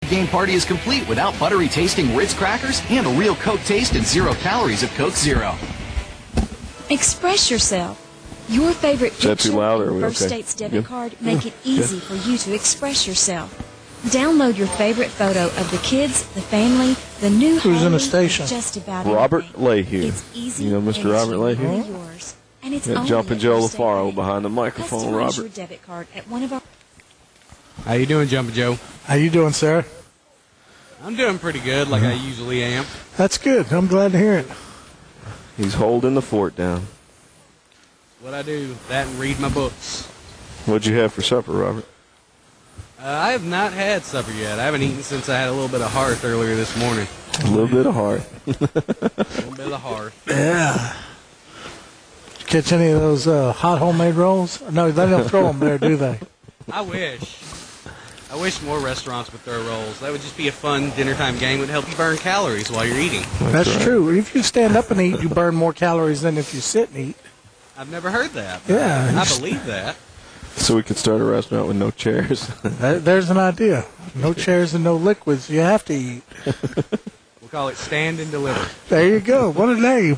game party is complete without buttery tasting Ritz crackers and a real Coke taste and 0 calories of Coke Zero. Express yourself. Your favorite picture and First okay? State's debit card make it easy for you to express yourself. Download your favorite photo of the kids, the family, the new Who's home, in the station? just about Robert anything. Leahy. It's easy. You know Mr. and Robert it's Leahy? really yours. And it's Got only Jumpin' at Joe First State LaFaro Bank. behind the microphone, Customize Robert. your debit card at one of our. How you doing, Jumpin' Joe? How you doing, sir? I'm doing pretty good, like I usually am. That's good. I'm glad to hear it. He's holding the fort down. What I do, that and read my books. What'd you have for supper, Robert? I have not had supper yet. I haven't eaten since I had a little bit of hearth earlier this morning. A little bit of heart. A little bit of hearth. Yeah. Did you catch any of those hot homemade rolls? No, they don't throw them there, do they? I wish. I wish more restaurants would throw rolls. That would just be a fun dinner time game. It would help you burn calories while you're eating. That's true. If you stand up and eat, you burn more calories than if you sit and eat. I've never heard that. Yeah. I believe that. So we could start a restaurant with no chairs. There's an idea. No chairs and no liquids. You have to eat. We'll call it Stand and Deliver. There you go. What a name.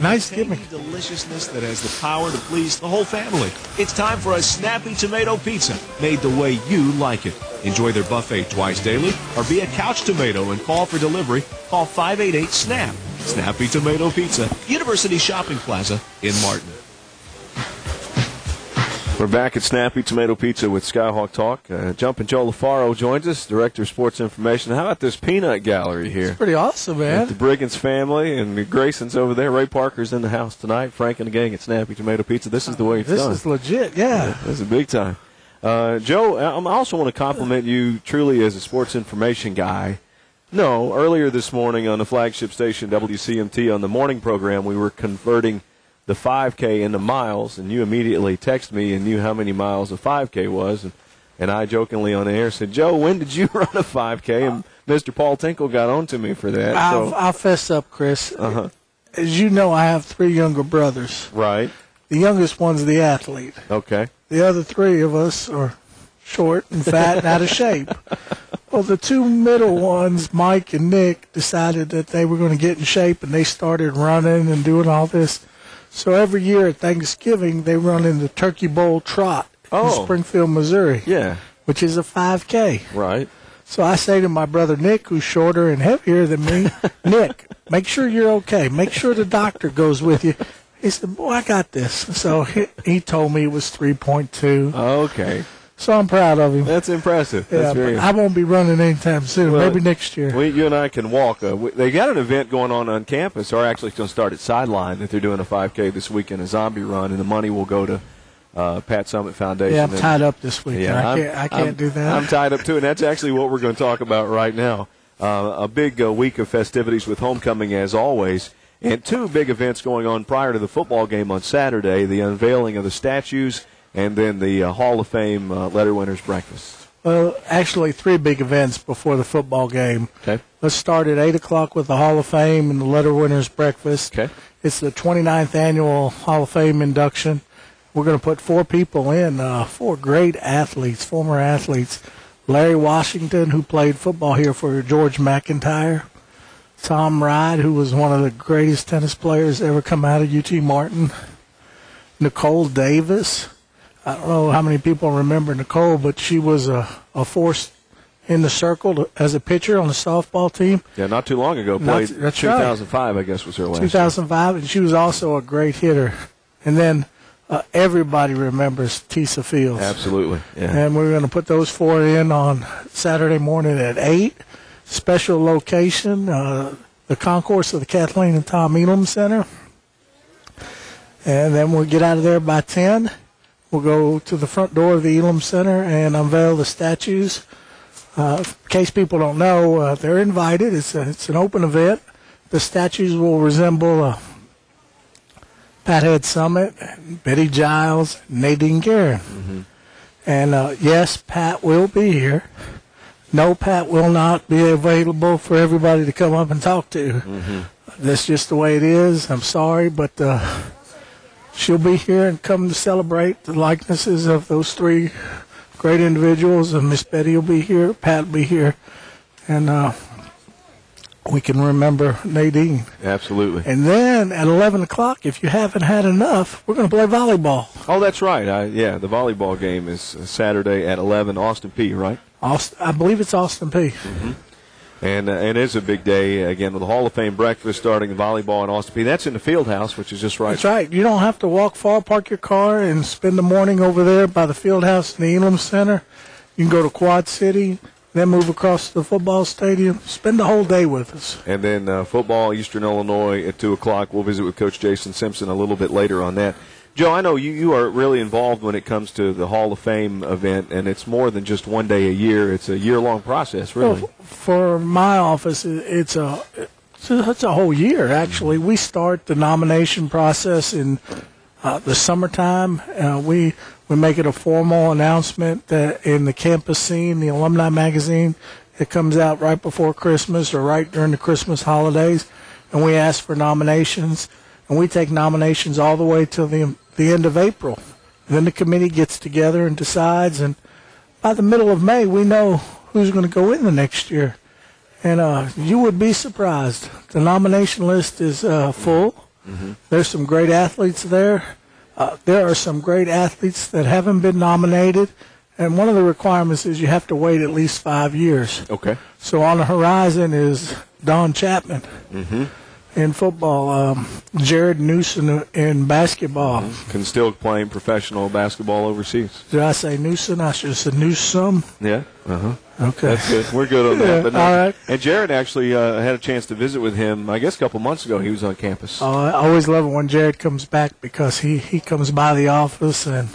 Nice gimmick. Deliciousness that has the power to please the whole family. It's time for a snappy tomato pizza, made the way you like it. Enjoy their buffet twice daily, or be a couch tomato and call for delivery. Call 588-SNAP. Snappy Tomato Pizza, University Shopping Plaza in Martin. We're back at Snappy Tomato Pizza with Skyhawk Talk. Jumpin' Joe LaFaro joins us, Director of Sports Information. How about this peanut gallery here? It's pretty awesome, man. The Briggins family and the Graysons over there. Ray Parker's in the house tonight. Frank and the gang at Snappy Tomato Pizza. This is the way it's done. This is legit, yeah. This is big time. Joe, I also want to compliment you truly as a sports information guy. No, earlier this morning on the flagship station WCMT on the morning program, we were converting the 5K into miles, and you immediately texted me and knew how many miles a 5K was, and I jokingly on the air said, Joe, when did you run a 5K? And Mr. Paul Tinkle got on to me for that. I'll fess up, Chris. As you know, I have 3 younger brothers. Right. The youngest one's the athlete. Okay. The other 3 of us are short and fat and out of shape. Well, the 2 middle ones, Mike and Nick, decided that they were going to get in shape, and they started running and doing all this. So every year at Thanksgiving, they run in the Turkey Bowl Trot in Springfield, Missouri. Yeah. Which is a 5K. Right. So I say to my brother Nick, who's shorter and heavier than me, Nick, make sure you're okay. Make sure the doctor goes with you. He said, boy, I got this. So he told me it was 3.2. Okay. So I'm proud of him. That's impressive. That's very I won't be running anytime soon. Well, maybe next year. You and I can walk. They got an event going on campus, or actually it's going to start at Sideline, that they're doing a 5K this weekend, a zombie run, and the money will go to Pat Summit Foundation. Yeah, I'm tied up this weekend. Yeah, I can't do that. I'm tied up, too, and that's actually what we're going to talk about right now. A big week of festivities with homecoming, as always, and 2 big events going on prior to the football game on Saturday, the unveiling of the statues and then the Hall of Fame letter winners breakfast. Well, actually 3 big events before the football game. Okay. Let's start at 8 o'clock with the Hall of Fame and the letter winners breakfast. Okay. It's the 29th annual Hall of Fame induction. We're going to put 4 people in, 4 great athletes, former athletes. Larry Washington, who played football here for George McIntyre. Tom Ride, who was one of the greatest tennis players ever come out of UT Martin. Nicole Davis. I don't know how many people remember Nicole, but she was a force in the circle as a pitcher on the softball team. Yeah, not too long ago. Played 2005, right. I guess, was her last 2005, and she was also a great hitter. And then everybody remembers Tisa Fields. Absolutely. Yeah. And we're going to put those 4 in on Saturday morning at 8. Special location, the concourse of the Kathleen and Tom Elam Center. And then we'll get out of there by 10. We'll go to the front door of the Elam Center and unveil the statues. In case people don't know, they're invited. It's an open event. The statues will resemble Pat Head Summit, Betty Giles, Nadine Guerin. Mm-hmm. And, yes, Pat will be here. No, Pat will not be available for everybody to come up and talk to. Mm-hmm. That's just the way it is. I'm sorry, but she'll be here and come to celebrate the likenesses of those 3 great individuals. And Miss Betty will be here. Pat will be here. and we can remember Nadine. Absolutely. And then at 11 o'clock, if you haven't had enough, we're going to play volleyball. Oh, that's right. The volleyball game is Saturday at 11, Austin P, right? I believe it's Austin P. Mm-hmm. And it is a big day, again, with the Hall of Fame breakfast starting volleyball in Austin P. That's in the field house, which is just right. That's right. You don't have to walk far, park your car, and spend the morning over there by the field house in the Elam Center. You can go to Quad City, then move across to the football stadium. Spend the whole day with us. And then football, Eastern Illinois at 2 o'clock. We'll visit with Coach Jason Simpson a little bit later on that. Joe, I know you are really involved when it comes to the Hall of Fame event, and it's more than just one day a year. It's a year-long process, really. Well, for my office, it's a whole year, actually. We start the nomination process in the summertime. We make it a formal announcement that in the campus scene, the alumni magazine, it comes out right before Christmas or right during the Christmas holidays, and we ask for nominations. And we take nominations all the way till the end of April. And then the committee gets together and decides, and by the middle of May, we know who's going to go in the next year. And you would be surprised. The nomination list is full. Mm-hmm. There's some great athletes there. There are some great athletes that haven't been nominated. And one of the requirements is you have to wait at least 5 years. Okay. So on the horizon is Don Chapman. Mm-hmm. In football, Jared Newsom in basketball. Can still playing professional basketball overseas. Did I say Newsom? I should have said Newsom. Yeah. Uh-huh. Okay. That's good. We're good on that. Yeah, but no. all right. And Jared actually had a chance to visit with him, I guess a couple months ago. He was on campus. I always love it when Jared comes back because he comes by the office and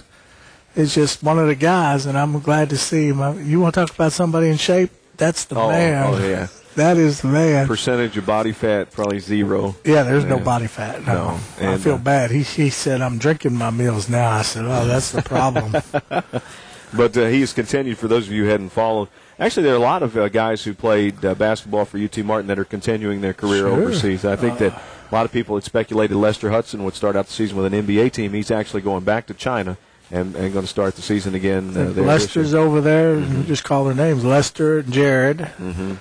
is just one of the guys, and I'm glad to see him. You want to talk about somebody in shape? That's the man. Oh, yeah. That is the man. Percentage of body fat, probably 0. Yeah, there's no body fat. No. I feel bad. He said, I'm drinking my meals now. I said, oh, that's the problem. But he has continued, for those of you who hadn't followed. Actually, there are a lot of guys who played basketball for UT Martin that are continuing their career overseas. I think that a lot of people had speculated Lester Hudson would start out the season with an NBA team. He's actually going back to China and going to start the season again. Lester's over there. Mm-hmm. Just call their names. Lester, Jared. Mm-hmm.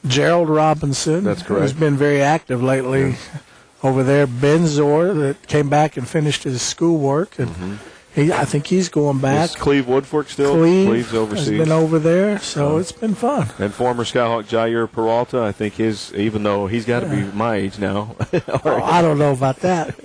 Gerald Robinson, that's correct, who's been very active lately over there. Ben Zor, that came back and finished his schoolwork, and I think he's going back. Is Cleve Woodfork still? Cleve's overseas. Has been over there, so it's been fun. And former Skyhawk Jair Peralta, I think even though he's got to be my age now. I don't know about that.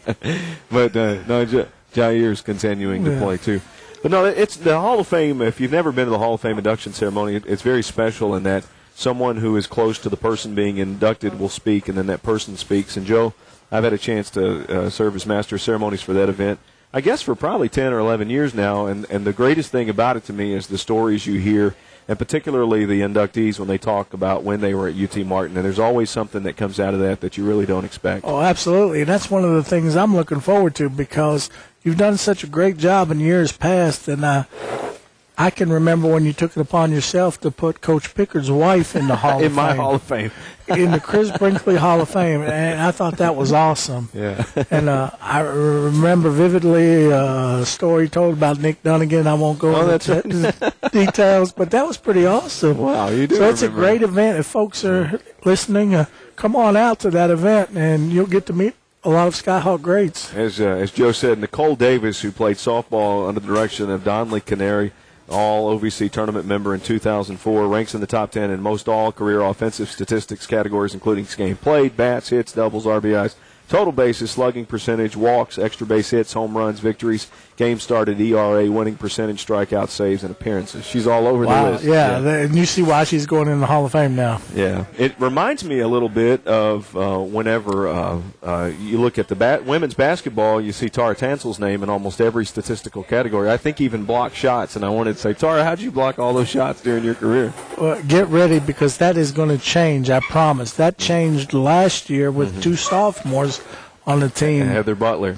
But no, Jair's continuing to play too. But no, it's the Hall of Fame. If you've never been to the Hall of Fame induction ceremony, it's very special in that someone who is close to the person being inducted will speak, and then that person speaks. And, Joe, I've had a chance to serve as master of ceremonies for that event, I guess for probably 10 or 11 years now. And the greatest thing about it to me is the stories you hear, and particularly the inductees when they talk about when they were at UT Martin. And there's always something that comes out of that you really don't expect. Oh, absolutely. And that's one of the things I'm looking forward to because you've done such a great job in years past. And I can remember when you took it upon yourself to put Coach Pickard's wife in the Hall of Fame. In my Hall of Fame. In the Chris Brinkley Hall of Fame. And I thought that was awesome. Yeah. And I remember vividly a story told about Nick Dunnigan. I won't go into details, but that was pretty awesome. Wow, you do. So it's a great event. If folks are listening, come on out to that event, and you'll get to meet a lot of Skyhawk greats. As Joe said, Nicole Davis, who played softball under the direction of Donley Canary, all OVC tournament member in 2004, ranks in the top 10 in most all-career offensive statistics categories, including game played, bats, hits, doubles, RBIs, total bases, slugging percentage, walks, extra base hits, home runs, victories, games started, ERA, winning percentage, strikeouts, saves, and appearances. She's all over the list. Yeah, and you see why she's going in the Hall of Fame now. Yeah. It reminds me a little bit of whenever you look at the women's basketball, you see Tara Tansel's name in almost every statistical category. I think even block shots, and I wanted to say, Tara, how did you block all those shots during your career? Well, get ready because that is going to change, I promise. That changed last year with two sophomores on the team. Heather Butler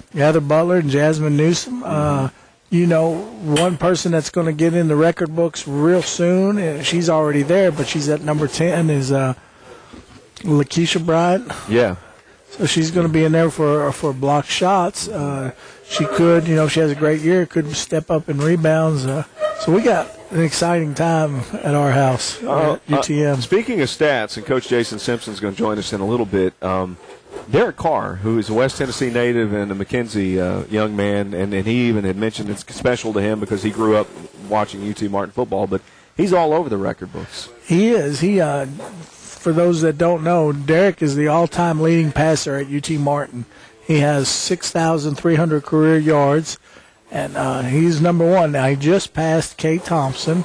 and Jasmine Newsom. One person that's going to get in the record books real soon, and she's already there, but she's at number 10, is Lakeisha Bryant. Yeah. So she's going to be in there for block shots. She could, if she has a great year, could step up in rebounds. So we got an exciting time at our house at UTM. Speaking of stats, and Coach Jason Simpson's going to join us in a little bit, Derek Carr, who is a West Tennessee native and a McKenzie young man, and he even had mentioned it's special to him because he grew up watching UT Martin football, but he's all over the record books. He is. For those that don't know, Derek is the all-time leading passer at UT Martin. He has 6,300 career yards, and he's number one. Now, he just passed Kate Thompson,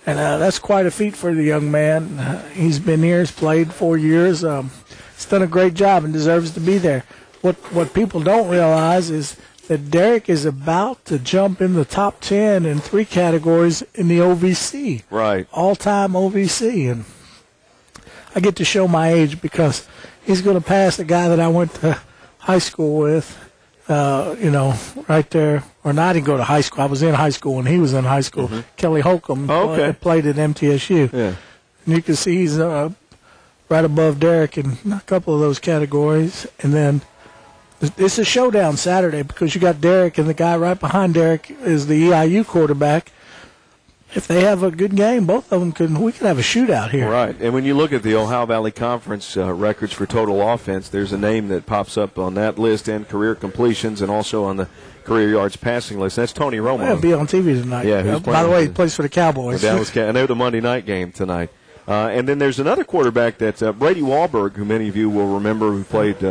and that's quite a feat for the young man. He's been here. He's played 4 years. He's done a great job and deserves to be there. What people don't realize is that Derek is about to jump in the top 10 in 3 categories in the OVC. Right. All-time OVC. And I get to show my age because he's going to pass a guy that I went to high school with, right there. Or not, I didn't go to high school. I was in high school when he was in high school. Mm-hmm. Kelly Holcomb played at MTSU. Yeah. And you can see he's right above Derek in a couple of those categories. And then it's a showdown Saturday because you got Derek, and the guy right behind Derek is the EIU quarterback. If they have a good game, both of them we could have a shootout here. Right. And when you look at the Ohio Valley Conference records for total offense, there's a name that pops up on that list, and career completions, and also on the career yards passing list. That's Tony Romo. He'll be on TV tonight. Yeah. By the way, he plays for the Cowboys. And they're the Monday night game tonight. And then there's another quarterback that's Brady Wahlberg, who many of you will remember, who played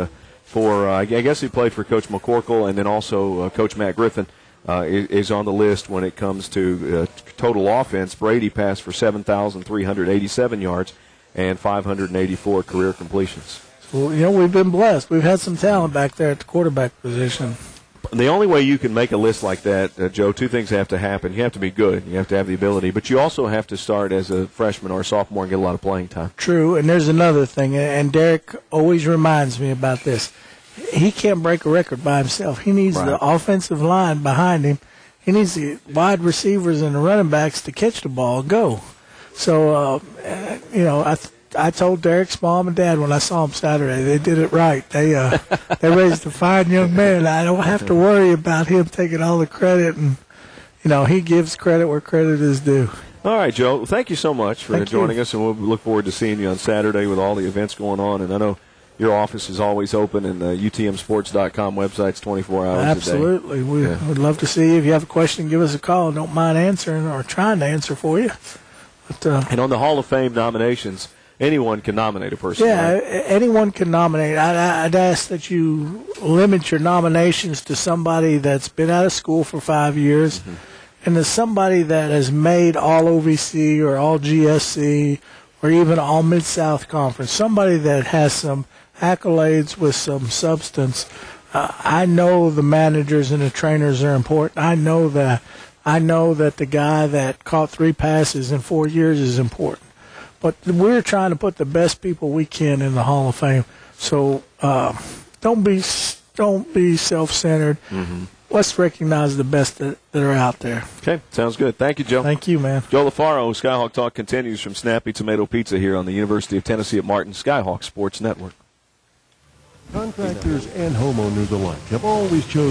I guess he played for Coach McCorkle, and then also Coach Matt Griffin. Is on the list when it comes to total offense. Brady passed for 7,387 yards and 584 career completions. Well, we've been blessed. We've had some talent back there at the quarterback position. The only way you can make a list like that, Joe, 2 things have to happen. You have to be good. You have to have the ability. But you also have to start as a freshman or a sophomore and get a lot of playing time. True, and there's another thing, and Derek always reminds me about this. He can't break a record by himself. He needs the offensive line behind him. He needs the wide receivers and the running backs to catch the ball and go. So, I told Derek's mom and dad when I saw him Saturday, they did it right. They raised a fine young man. I don't have to worry about him taking all the credit, and he gives credit where credit is due. All right, Joe. Thank you so much for joining us, and we'll look forward to seeing you on Saturday with all the events going on. And I know your office is always open, and the UTMsports.com website's 24 hours a day. Absolutely. We would love to see you. If you have a question, give us a call. Don't mind answering or trying to answer for you. But, and on the Hall of Fame nominations, anyone can nominate a person. Yeah, right? Anyone can nominate. I'd ask that you limit your nominations to somebody that's been out of school for 5 years, and to somebody that has made all OVC or all GSC or even all Mid-South Conference, somebody that has some accolades with some substance. I know the managers and the trainers are important. I know that the guy that caught 3 passes in 4 years is important. But we're trying to put the best people we can in the Hall of Fame. So don't be self-centered. Let's recognize the best that are out there. Okay, sounds good. Thank you, Joe. Thank you, man. Joe LaFaro, Skyhawk Talk continues from Snappy Tomato Pizza here on the University of Tennessee at Martin, Skyhawk Sports Network. Contractors and homeowners alike have always chosen